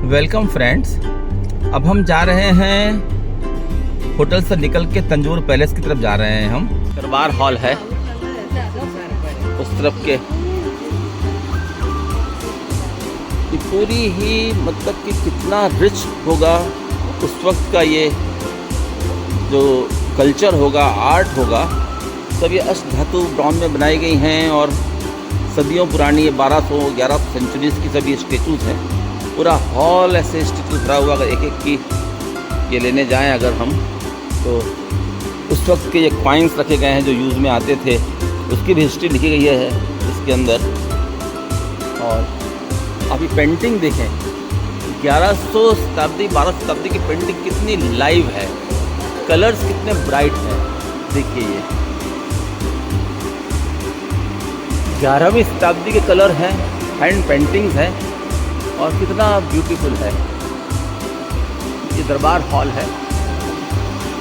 Welcome friends. अब हम जा रहे हैं होटल से निकल के तंजौर पैलेस की तरफ जा रहे हैं। हम दरबार हॉल है उस तरफ के। ये पूरी ही मतलब कि कितना रिच होगा उस वक्त का ये जो कल्चर होगा, आर्ट होगा, सब ये अष्ट धातु ब्रॉन्ज में बनाई गई हैं और सदियों पुरानी ये 1200-1100 सेंचुरीज़ की सभी स्टेचूज़ हैं। पूरा हॉल ऐसे स्टेचू भरा हुआ। अगर एक एक की ये लेने जाएं अगर हम, तो उस वक्त के ये कॉइन्स रखे गए हैं जो यूज़ में आते थे, उसकी भी हिस्ट्री लिखी गई है इसके अंदर। और अभी पेंटिंग देखें, 1100 शताब्दी 12 शताब्दी की पेंटिंग कितनी लाइव है, कलर्स कितने ब्राइट हैं। देखिए ये 11वीं शताब्दी के कलर हैं, हैंड पेंटिंग्स हैं और कितना ब्यूटीफुल है। ये दरबार हॉल है,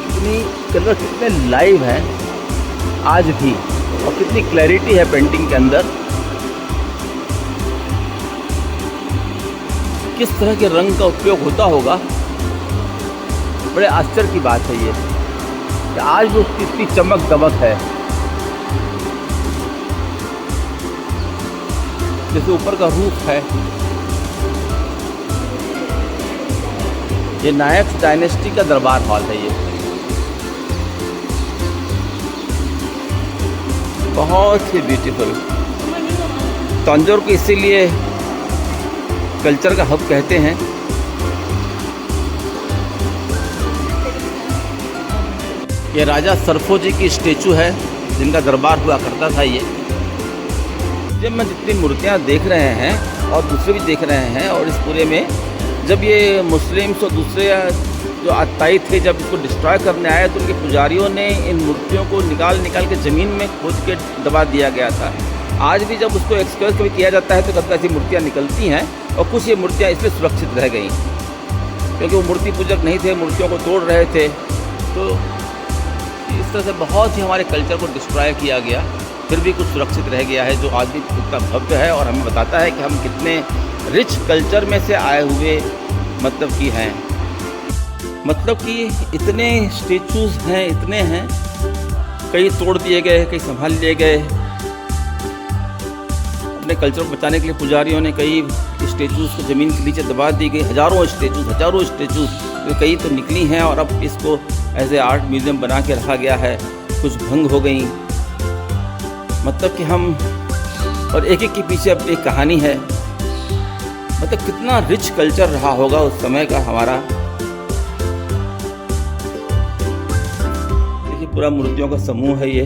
कितनी कलर कितने लाइव हैं आज भी और कितनी क्लैरिटी है पेंटिंग के अंदर। किस तरह के रंग का उपयोग होता होगा, बड़े आश्चर्य की बात है ये कि आज भी उसकी इतनी चमक दमक है। जैसे ऊपर का रूफ है, ये नायक डायनेस्टी का दरबार हॉल है। ये बहुत ही ब्यूटीफुल। तंजौर को इसीलिए कल्चर का हब कहते हैं। ये राजा सरफो जी की स्टेचू है जिनका दरबार हुआ करता था। ये जब मैं जितनी मूर्तियाँ देख रहे हैं और दूसरे भी देख रहे हैं, और इस पूरे में जब ये मुस्लिम्स और दूसरे जो आताई थे जब इसको डिस्ट्रॉय करने आए तो उनके पुजारियों ने इन मूर्तियों को निकाल के ज़मीन में खोद के दबा दिया गया था। आज भी जब उसको एक्सकैवेट कभी किया जाता है तो कभी ऐसी मूर्तियाँ निकलती हैं और कुछ ये मूर्तियाँ इसलिए सुरक्षित रह गई क्योंकि वो मूर्ति पूजक नहीं थे, मूर्तियों को तोड़ रहे थे। तो इस तरह से बहुत ही हमारे कल्चर को डिस्ट्रॉय किया गया, फिर भी कुछ सुरक्षित रह गया है जो आज भी इतना भव्य है और हमें बताता है कि हम कितने रिच कल्चर में से आए हुए मतलब कि हैं। मतलब कि इतने स्टेचूज़ हैं, इतने हैं, कई तोड़ दिए गए, कई संभाल लिए गए। अपने कल्चर को बचाने के लिए पुजारियों ने कई स्टेचूज़ को ज़मीन के नीचे दबा दी गई। हज़ारों स्टेचूज़ तो कई तो निकली हैं और अब इसको एज ए आर्ट म्यूज़ियम बना के रखा गया है। कुछ भंग हो गई। मतलब कि हम और एक एक के पीछे अब एक कहानी है। मतलब कितना रिच कल्चर रहा होगा उस समय का हमारा। देखिए पूरा मूर्तियों का समूह है ये।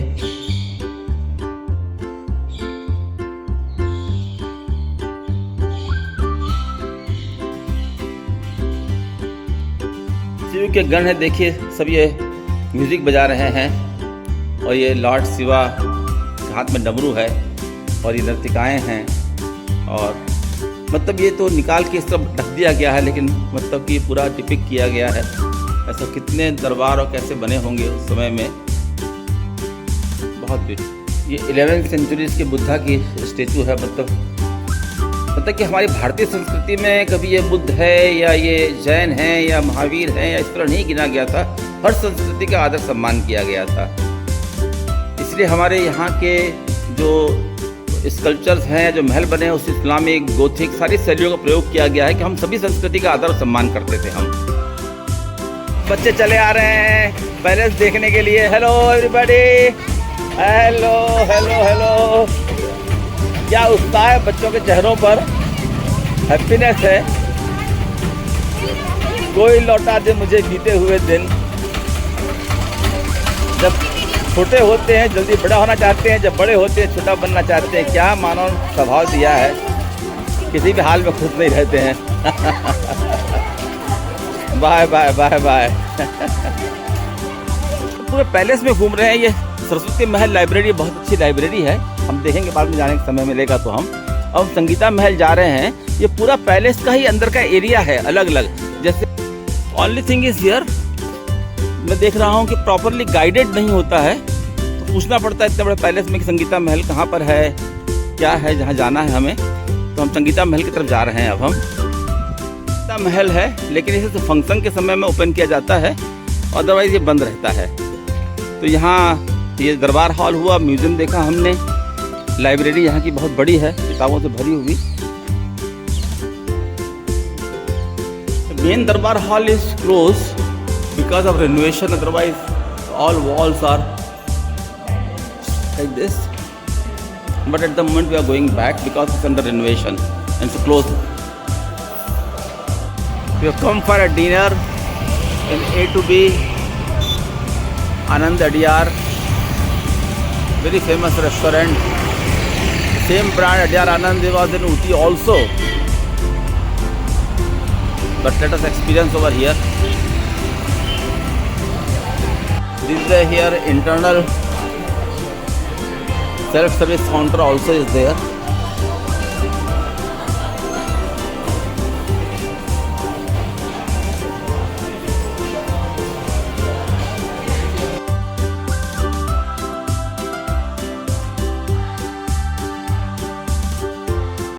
शिव के गण है, देखिए सब ये म्यूजिक बजा रहे हैं और ये लॉर्ड शिवा हाथ में डमरू है और ये नर्तिकाएँ हैं। और मतलब ये तो निकाल के इस तरफ ढक दिया गया है, लेकिन मतलब कि पूरा डिपिक्ट किया गया है। ऐसा कितने दरबार और कैसे बने होंगे उस समय में। बहुत ब्यूटीफुल। ये 11वीं सेंचुरीज़ के बुद्धा की स्टेचू है। मतलब कि हमारी भारतीय संस्कृति में कभी ये बुद्ध है या ये जैन हैं या महावीर हैं या इस तरह नहीं गिना गया था। हर संस्कृति का आदर सम्मान किया गया था। इसलिए हमारे यहाँ के जो स्कल्पचर्स हैं, जो महल बने हैं, उस इस्लामिक गोथिक सारी शैलियों का प्रयोग किया गया है कि हम सभी संस्कृति का आदर सम्मान करते थे। हम बच्चे चले आ रहे हैं पैलेस देखने के लिए। Hello everybody, hello hello hello. क्या उत्साह है बच्चों के चेहरों पर, हैप्पीनेस है। कोई लौटा दे मुझे बीते हुए दिन। जब छोटे होते हैं जल्दी बड़ा होना चाहते हैं, जब बड़े होते हैं छोटा बनना चाहते हैं। क्या मानव स्वभाव दिया है, किसी भी हाल में खुश नहीं रहते हैं। Bye bye bye bye. पूरे पैलेस में घूम रहे हैं। ये सरस्वती महल लाइब्रेरी बहुत अच्छी लाइब्रेरी है, हम देखेंगे बाद में जाने का समय मिलेगा तो हम। अब संगीता महल जा रहे हैं। ये पूरा पैलेस का ही अंदर का एरिया है अलग अलग। जैसे ओनली थिंग इज हियर, मैं देख रहा हूँ कि प्रॉपरली गाइडेड नहीं होता है, तो पूछना पड़ता है इतने बड़े पैलेस में कि संगीता महल कहाँ पर है, क्या है, जहाँ जाना है हमें। तो हम संगीता महल की तरफ जा रहे हैं। अब हम का महल है, लेकिन इसे फंक्शन के समय में ओपन किया जाता है, अदरवाइज ये बंद रहता है। तो यहाँ ये दरबार हॉल हुआ, म्यूजियम देखा हमने, लाइब्रेरी यहाँ की बहुत बड़ी है, किताबों से भरी हुई। Main Durbar hall is close because of renovation, otherwise all walls are like this, but at the moment we are going back because it's under renovation and it's closed. We have come for a dinner in A2B Anand Adiyar, very famous restaurant. Same brand Adiyar Anand was in Uti also, but let us experience over here. This is here internal self-service counter also is there.